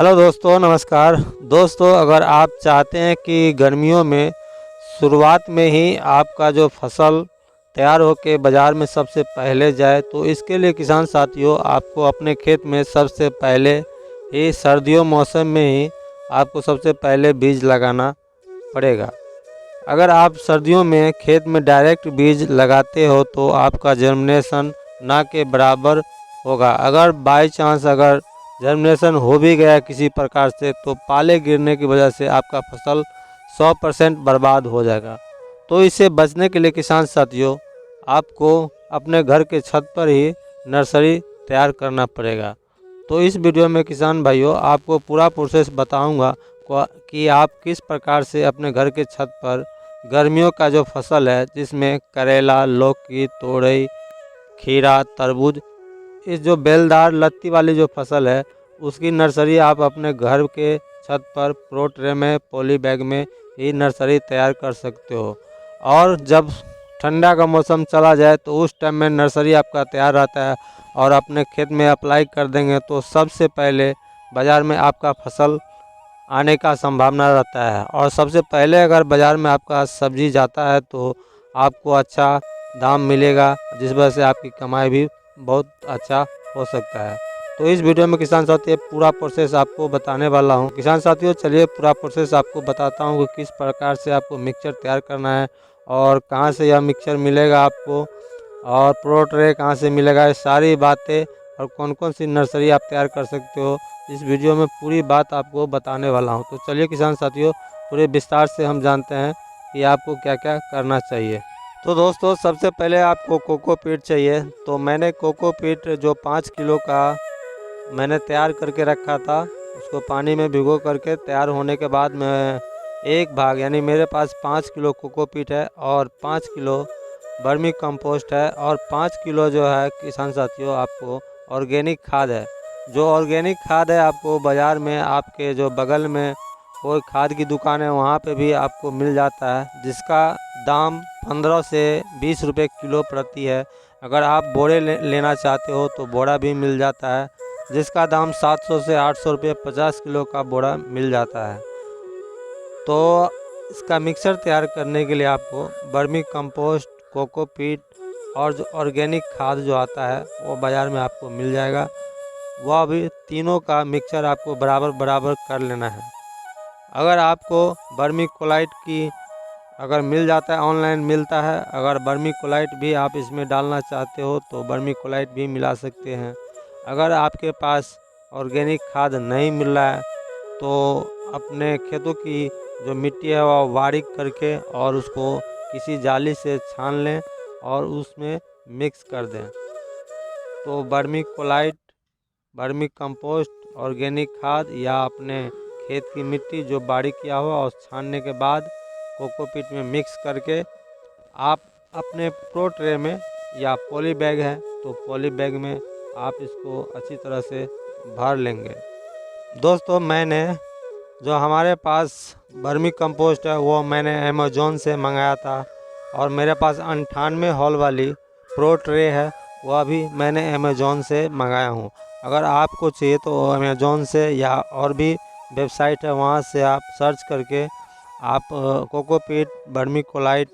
Hello दोस्तों, नमस्कार। दोस्तों, अगर आप चाहते हैं कि गर्मियों में शुरुआत में ही आपका जो फसल तैयार होकर बाज़ार में सबसे पहले जाए, तो इसके लिए किसान साथियों आपको अपने खेत में सबसे पहले ही सर्दियों मौसम में ही आपको सबसे पहले बीज लगाना पड़ेगा। अगर आप सर्दियों में खेत में डायरेक्ट बीज लगाते हो तो आपका जर्मिनेशन ना के बराबर होगा। अगर बाई चांस अगर जर्मिनेशन हो भी गया किसी प्रकार से, तो पाले गिरने की वजह से आपका फसल 100% बर्बाद हो जाएगा। तो इससे बचने के लिए किसान साथियों आपको अपने घर के छत पर ही नर्सरी तैयार करना पड़ेगा। तो इस वीडियो में किसान भाइयों आपको पूरा प्रोसेस बताऊंगा कि आप किस प्रकार से अपने घर के छत पर गर्मियों का जो फसल है, जिसमें करेला, लौकी, तोरई, खीरा, तरबूज, इस जो बेलदार लत्ती वाली जो फसल है, उसकी नर्सरी आप अपने घर के छत पर प्रो ट्रे में, पॉली बैग में ही नर्सरी तैयार कर सकते हो। और जब ठंडा का मौसम चला जाए तो उस टाइम में नर्सरी आपका तैयार रहता है और अपने खेत में अप्लाई कर देंगे तो सबसे पहले बाज़ार में आपका फसल आने का संभावना रहता है। और सबसे पहले अगर बाज़ार में आपका सब्जी जाता है तो आपको अच्छा दाम मिलेगा, जिस वजह से आपकी कमाई भी बहुत अच्छा हो सकता है। तो इस वीडियो में किसान साथियों पूरा प्रोसेस आपको बताने वाला हूं। किसान साथियों चलिए पूरा प्रोसेस आपको बताता हूं कि किस प्रकार से आपको मिक्सचर तैयार करना है और कहां से यह मिक्सचर मिलेगा आपको, और प्रो ट्रे कहाँ से मिलेगा, ये सारी बातें और कौन कौन सी नर्सरी आप तैयार कर सकते हो, इस वीडियो में पूरी बात आपको बताने वाला हूं। तो चलिए किसान साथियों पूरे विस्तार से हम जानते हैं कि आपको क्या क्या करना चाहिए। तो दोस्तों सबसे पहले आपको कोकोपीट चाहिए। तो मैंने कोकोपीट जो 5 किलो का मैंने तैयार करके रखा था, उसको पानी में भिगो करके तैयार होने के बाद मैं एक भाग यानी मेरे पास 5 किलो कोकोपीट है और 5 किलो वर्मी कंपोस्ट है और 5 किलो जो है किसान साथियों आपको ऑर्गेनिक खाद है। जो ऑर्गेनिक खाद है आपको बाज़ार में आपके जो बगल में कोई खाद की दुकान है वहाँ पे भी आपको मिल जाता है, जिसका दाम 15 से 20 रुपये किलो प्रति है। अगर आप बोरे लेना चाहते हो तो बोरा भी मिल जाता है, जिसका दाम 700 से 800 रुपये 50 किलो का बोरा मिल जाता है। तो इसका मिक्सर तैयार करने के लिए आपको वर्मी कंपोस्ट, कोकोपीट और जो ऑर्गेनिक खाद जो आता है वो बाज़ार में आपको मिल जाएगा। वह भी तीनों का मिक्सचर आपको बराबर बराबर कर लेना है। अगर आपको वर्मी कोलाइट की अगर मिल जाता है, ऑनलाइन मिलता है, अगर वर्मी कोलाइट भी आप इसमें डालना चाहते हो तो वर्मी कोलाइट भी मिला सकते हैं। अगर आपके पास ऑर्गेनिक खाद नहीं मिल रहा है तो अपने खेतों की जो मिट्टी है वह बारीक करके और उसको किसी जाली से छान लें और उसमें मिक्स कर दें। तो वर्मी कोलाइट, वर्मी कंपोस्ट, ऑर्गेनिक खाद या अपने खेत की मिट्टी जो बारीक किया हुआ और छानने के बाद कोकोपीट में मिक्स करके आप अपने प्रो ट्रे में या पॉली बैग है तो पॉली बैग में आप इसको अच्छी तरह से भर लेंगे। दोस्तों मैंने जो हमारे पास वर्मी कंपोस्ट है वो मैंने अमेज़ॉन से मंगाया था और मेरे पास 98 हॉल वाली प्रो ट्रे है, वह भी मैंने अमेज़ॉन से मंगाया हूँ। अगर आपको चाहिए तो अमेज़ॉन से या और भी वेबसाइट है वहाँ से आप सर्च करके आप कोकोपीट, वर्मी कोलाइट,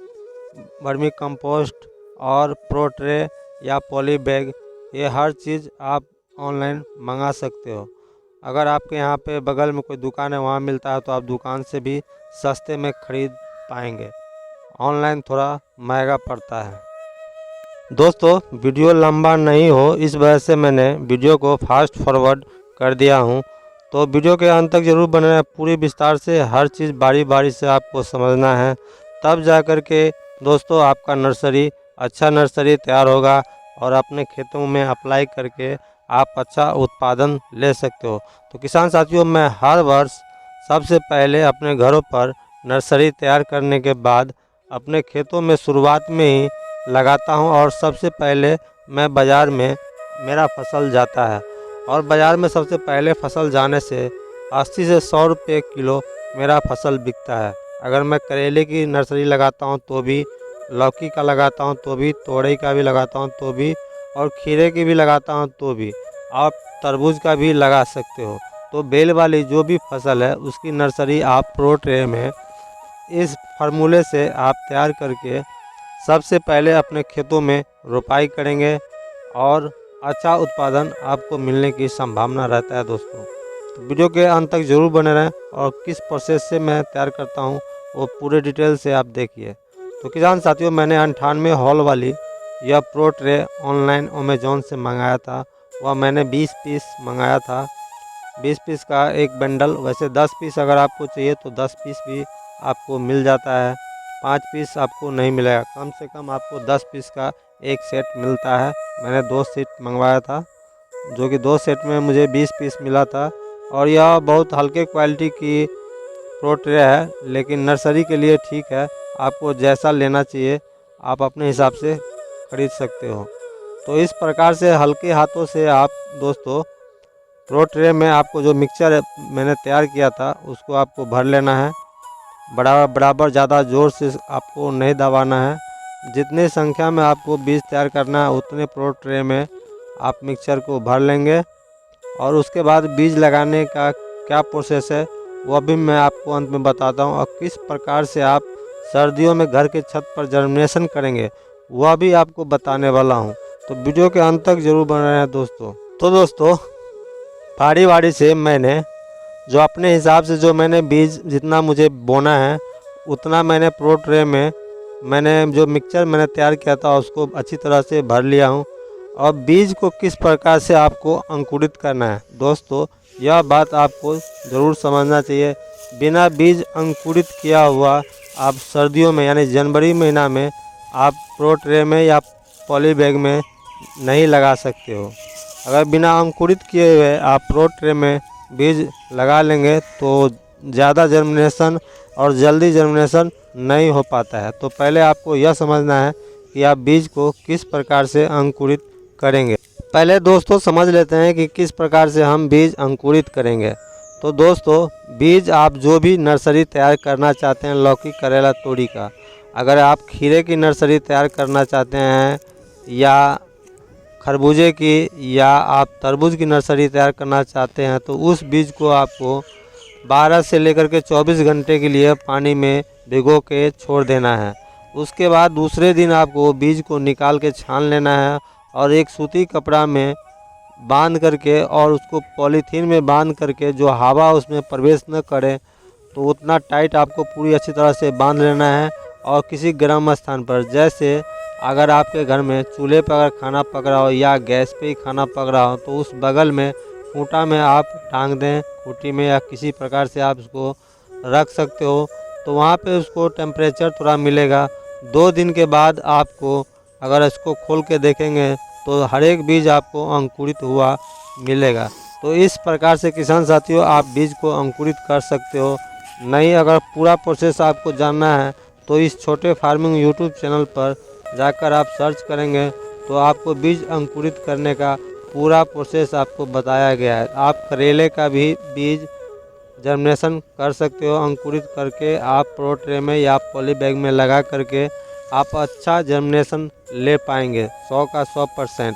वर्मी कंपोस्ट और प्रो ट्रे या पॉली बैग, ये हर चीज़ आप ऑनलाइन मंगा सकते हो। अगर आपके यहाँ पे बगल में कोई दुकान है वहाँ मिलता है तो आप दुकान से भी सस्ते में ख़रीद पाएंगे। ऑनलाइन थोड़ा महंगा पड़ता है। दोस्तों वीडियो लंबा नहीं हो इस वजह से मैंने वीडियो को फास्ट फॉरवर्ड कर दिया हूँ। तो वीडियो के अंत तक ज़रूर बने रहें, पूरी विस्तार से हर चीज़ बारी बारी से आपको समझना है, तब जा कर के दोस्तों आपका नर्सरी अच्छा नर्सरी तैयार होगा और अपने खेतों में अप्लाई करके आप अच्छा उत्पादन ले सकते हो। तो किसान साथियों मैं हर वर्ष सबसे पहले अपने घरों पर नर्सरी तैयार करने के बाद अपने खेतों में शुरुआत में ही लगाता हूं और सबसे पहले मैं बाज़ार में मेरा फसल जाता है और बाज़ार में सबसे पहले फसल जाने से 80 से 100 रुपये किलो मेरा फसल बिकता है। अगर मैं करेले की नर्सरी लगाता हूं तो भी, लौकी का लगाता हूं तो भी, तोरई का भी लगाता हूं तो भी और खीरे की भी लगाता हूं तो भी, आप तरबूज का भी लगा सकते हो। तो बेल वाली जो भी फसल है उसकी नर्सरी आप प्रो ट्रे में इस फार्मूले से आप तैयार करके सबसे पहले अपने खेतों में रोपाई करेंगे और अच्छा उत्पादन आपको मिलने की संभावना रहता है दोस्तों। तो वीडियो के अंत तक ज़रूर बने रहें और किस प्रोसेस से मैं तैयार करता हूँ वो पूरे डिटेल से आप देखिए। तो किसान साथियों, मैंने 98 हॉल वाली यह प्रो ट्रे ऑनलाइन अमेजोन से मंगाया था। वह मैंने 20 पीस मंगाया था। 20 पीस का एक बंडल, वैसे 10 पीस अगर आपको चाहिए तो 10 पीस भी आपको मिल जाता है। 5 पीस आपको नहीं मिलेगा, कम से कम आपको 10 पीस का एक सेट मिलता है। मैंने 2 सेट मंगवाया था, जो कि 2 सेट में मुझे 20 पीस मिला था। और यह बहुत हल्के क्वालिटी की प्रो ट्रे है, लेकिन नर्सरी के लिए ठीक है। आपको जैसा लेना चाहिए आप अपने हिसाब से खरीद सकते हो। तो इस प्रकार से हल्के हाथों से आप दोस्तों प्रो ट्रे में आपको जो मिक्सचर मैंने तैयार किया था उसको आपको भर लेना है। बराबर ज़्यादा ज़ोर से आपको नहीं दबाना है। जितनी संख्या में आपको बीज तैयार करना है उतने प्रो ट्रे में आप मिक्सचर को भर लेंगे। और उसके बाद बीज लगाने का क्या प्रोसेस है वह भी मैं आपको अंत में बताता हूँ, और किस प्रकार से आप सर्दियों में घर के छत पर जर्मिनेशन करेंगे वह भी आपको बताने वाला हूँ। तो वीडियो के अंत तक ज़रूर बने रहें दोस्तों। तो दोस्तों बारी से मैंने जो अपने हिसाब से जो मैंने बीज जितना मुझे बोना है उतना मैंने प्रो ट्रे में मैंने जो मिक्सचर मैंने तैयार किया था उसको अच्छी तरह से भर लिया हूँ। और बीज को किस प्रकार से आपको अंकुरित करना है दोस्तों, यह बात आपको ज़रूर समझना चाहिए। बिना बीज अंकुरित किया हुआ आप सर्दियों में यानी जनवरी महीना में आप प्रो ट्रे में या पॉली बैग में नहीं लगा सकते हो। अगर बिना अंकुरित किए हुए आप प्रो ट्रे में बीज लगा लेंगे तो ज़्यादा जर्मिनेशन और जल्दी जर्मिनेशन नहीं हो पाता है। तो पहले आपको यह समझना है कि आप बीज को किस प्रकार से अंकुरित करेंगे। पहले दोस्तों समझ लेते हैं कि किस प्रकार से हम बीज अंकुरित करेंगे। तो दोस्तों बीज आप जो भी नर्सरी तैयार करना चाहते हैं, लौकी, करेला, तोरी का, अगर आप खीरे की नर्सरी तैयार करना चाहते हैं या खरबूजे की या आप तरबूज की नर्सरी तैयार करना चाहते हैं तो उस बीज को आपको 12 से लेकर के 24 घंटे के लिए पानी में भिगो के छोड़ देना है। उसके बाद दूसरे दिन आपको बीज को निकाल के छान लेना है और एक सूती कपड़ा में बांध करके और उसको पॉलीथीन में बांध करके जो हवा उसमें प्रवेश न करे तो उतना टाइट आपको पूरी अच्छी तरह से बांध लेना है। और किसी गर्म स्थान पर, जैसे अगर आपके घर में चूल्हे पर अगर खाना पक रहा हो या गैस पे ही खाना पक रहा हो तो उस बगल में खूंटा में आप टांग दें, खूंटी में, या किसी प्रकार से आप उसको रख सकते हो। तो वहाँ पे उसको टेम्परेचर थोड़ा मिलेगा। 2 दिन के बाद आपको अगर इसको खोल के देखेंगे तो हर एक बीज आपको अंकुरित हुआ मिलेगा। तो इस प्रकार से किसान साथियों आप बीज को अंकुरित कर सकते हो। नहीं, अगर पूरा प्रोसेस आपको जानना है तो इस छोटे फार्मिंग यूट्यूब चैनल पर जाकर आप सर्च करेंगे तो आपको बीज अंकुरित करने का पूरा प्रोसेस आपको बताया गया है। आप करेले का भी बीज जर्मिनेशन कर सकते हो। अंकुरित करके आप प्रो ट्रे में या पॉली बैग में लगा करके आप अच्छा जर्मिनेशन ले पाएंगे 100 का 100%।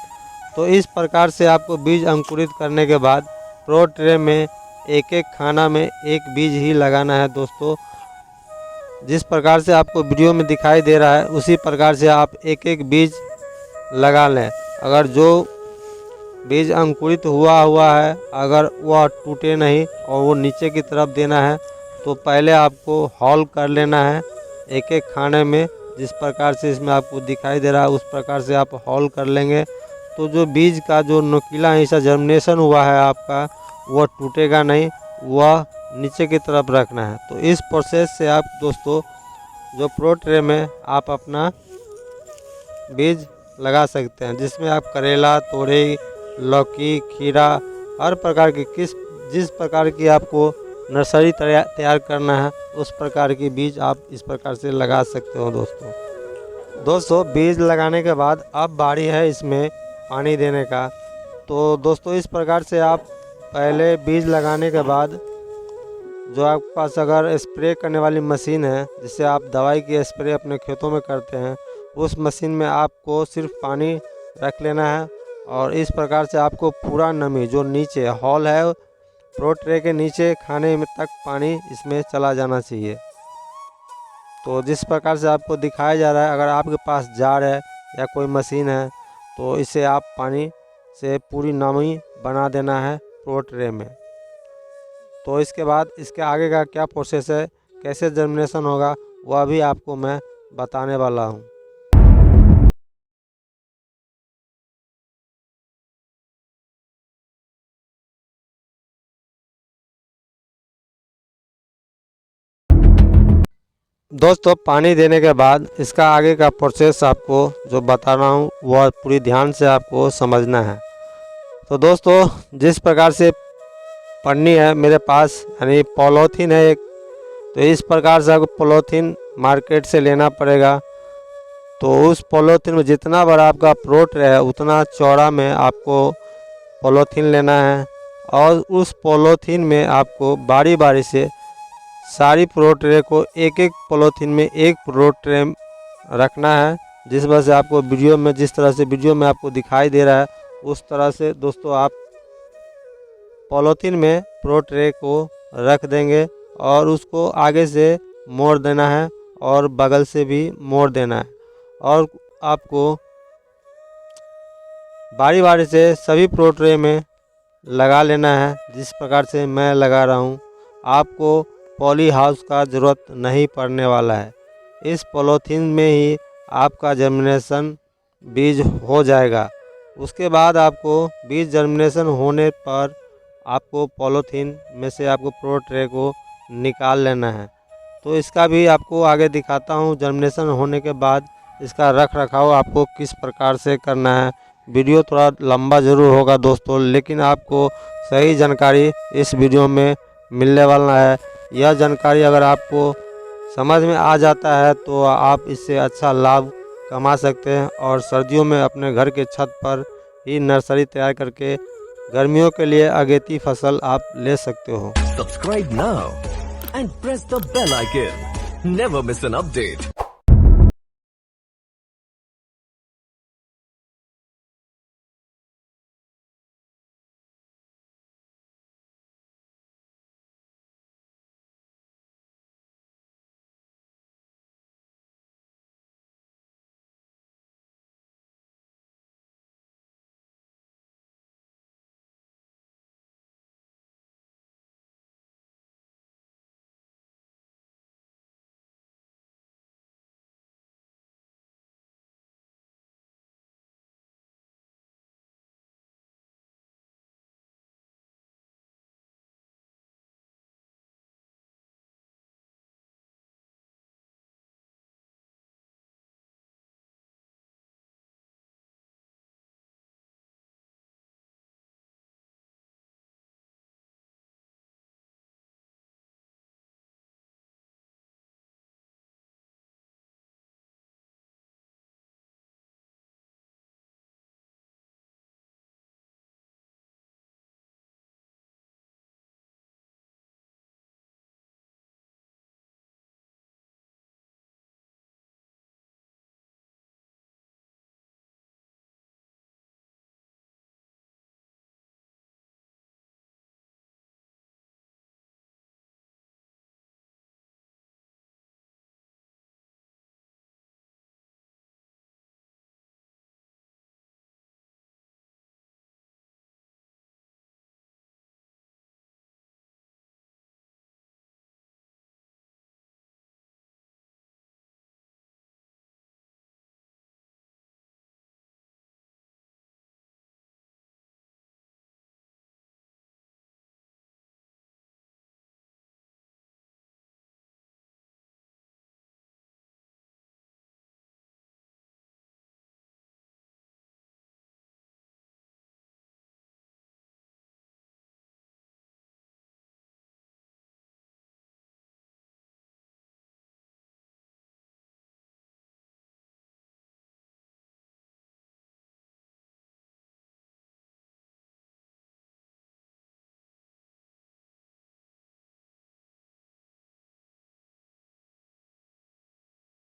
तो इस प्रकार से आपको बीज अंकुरित करने के बाद प्रो ट्रे में एक एक खाना में एक बीज ही लगाना है दोस्तों। जिस प्रकार से आपको वीडियो में दिखाई दे रहा है उसी प्रकार से आप एक एक बीज लगा लें। अगर जो बीज अंकुरित हुआ है अगर वह टूटे नहीं और वो नीचे की तरफ देना है तो पहले आपको हॉल कर लेना है एक एक खाने में। जिस प्रकार से इसमें आपको दिखाई दे रहा है उस प्रकार से आप हॉल कर लेंगे तो जो बीज का जो नुकीला हिस्सा जर्मिनेशन हुआ है आपका वह टूटेगा नहीं, वह नीचे की तरफ रखना है। तो इस प्रोसेस से आप दोस्तों जो प्रो ट्रे में आप अपना बीज लगा सकते हैं, जिसमें आप करेला, तोरई, लौकी, खीरा, हर प्रकार की जिस प्रकार की आपको नर्सरी तैयार करना है उस प्रकार की बीज आप इस प्रकार से लगा सकते हो दोस्तों बीज लगाने के बाद अब बारी है इसमें पानी देने का। तो दोस्तों इस प्रकार से आप पहले बीज लगाने के बाद जो आपके पास अगर स्प्रे करने वाली मशीन है जिससे आप दवाई की स्प्रे अपने खेतों में करते हैं उस मशीन में आपको सिर्फ पानी रख लेना है और इस प्रकार से आपको पूरा नमी जो नीचे हॉल है प्रो ट्रे के नीचे खाने में तक पानी इसमें चला जाना चाहिए। तो जिस प्रकार से आपको दिखाया जा रहा है, अगर आपके पास जार है या कोई मशीन है तो इसे आप पानी से पूरी नमी बना देना है प्रो ट्रे में। तो इसके बाद इसके आगे का क्या प्रोसेस है, कैसे जर्मिनेशन होगा, वह भी आपको मैं बताने वाला हूँ। दोस्तों पानी देने के बाद इसका आगे का प्रोसेस आपको जो बता रहा हूँ वह पूरी ध्यान से आपको समझना है। तो दोस्तों जिस प्रकार से पन्नी है मेरे पास, यानी पॉलीथीन है एक, तो इस प्रकार से आपको पॉलीथीन मार्केट से लेना पड़ेगा। तो उस पॉलीथीन में जितना बड़ा आपका प्रो ट्रे है उतना चौड़ा में आपको पॉलीथीन लेना है, और उस पॉलीथीन में आपको बारी बारी से सारी प्रो ट्रे को एक एक पॉलीथीन में एक प्रो ट्रे रखना है। जिस वजह से आपको वीडियो में, जिस तरह से वीडियो में आपको दिखाई दे रहा है उस तरह से दोस्तों आप पॉलीथीन में प्रो ट्रे को रख देंगे, और उसको आगे से मोड़ देना है और बगल से भी मोड़ देना है, और आपको बारी बारी से सभी प्रो ट्रे में लगा लेना है। जिस प्रकार से मैं लगा रहा हूँ, आपको पॉली हाउस का ज़रूरत नहीं पड़ने वाला है। इस पॉलीथीन में ही आपका जर्मिनेशन बीज हो जाएगा। उसके बाद आपको बीज जर्मिनेशन होने पर आपको पॉलीथीन में से आपको प्रो ट्रे को निकाल लेना है। तो इसका भी आपको आगे दिखाता हूँ, जर्मिनेशन होने के बाद इसका रख रखाव आपको किस प्रकार से करना है। वीडियो थोड़ा लंबा ज़रूर होगा दोस्तों, लेकिन आपको सही जानकारी इस वीडियो में मिलने वाला है। यह जानकारी अगर आपको समझ में आ जाता है तो आप इससे अच्छा लाभ कमा सकते हैं, और सर्दियों में अपने घर के छत पर ही नर्सरी तैयार करके गर्मियों के लिए अगेती फसल आप ले सकते हो। Subscribe now and press the bell icon. Never miss an update.